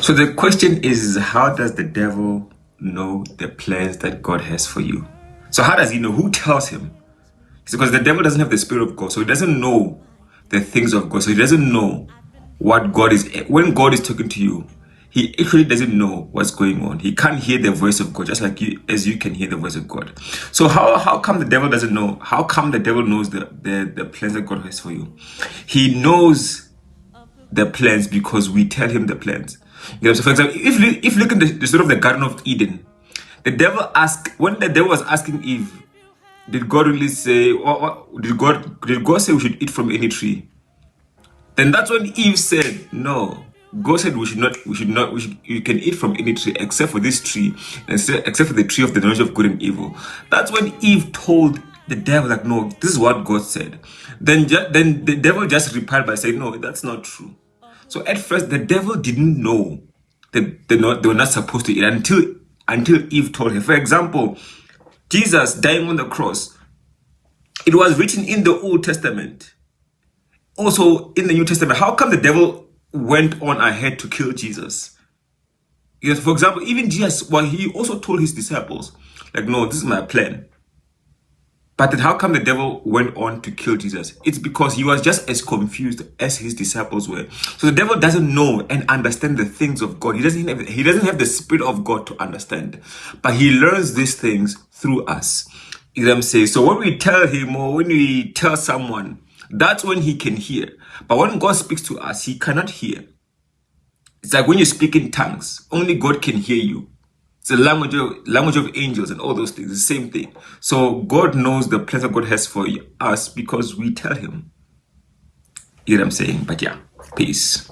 So the question is, how does the devil know the plans that God has for you? So how does he know? Who tells him? It's because the devil doesn't have the spirit of God, so he doesn't know the things of God. So he doesn't know what God is. When God is talking to you, he actually doesn't know what's going on. He can't hear the voice of God, just like you, as you can hear the voice of God. So how come the devil doesn't know? How come the devil knows the plans that God has for you? He knows the plans because we tell him the plans. You know, so for example, if you look at the story of the Garden of Eden, the devil asked, when the devil was asking Eve, did God really say, or did God say we should eat from any tree? Then that's when Eve said, no. God said you can eat from any tree except for this tree, except for the tree of the knowledge of good and evil. That's when Eve told the devil, like, no, this is what God said. Then the devil just replied by saying, no, that's not true. So at first, the devil didn't know that they were not supposed to eat until Eve told her. For example, Jesus dying on the cross, it was written in the Old Testament, also in the New Testament. How come the devil went on ahead to kill Jesus? Yes, for example, even Jesus, well, he also told his disciples, like, no, this is my plan. But then how come the devil went on to kill Jesus? It's because he was just as confused as his disciples were. So the devil doesn't know and understand the things of God. He doesn't have the spirit of God to understand. But he learns these things through us. You know what I'm saying? So when we tell him or when we tell someone, that's when he can hear. But when God speaks to us, he cannot hear. It's like when you speak in tongues, only God can hear you. It's the language of angels and all those things. It's the same thing. So God knows the plans that God has for us because we tell him. You know what I'm saying? But yeah, peace.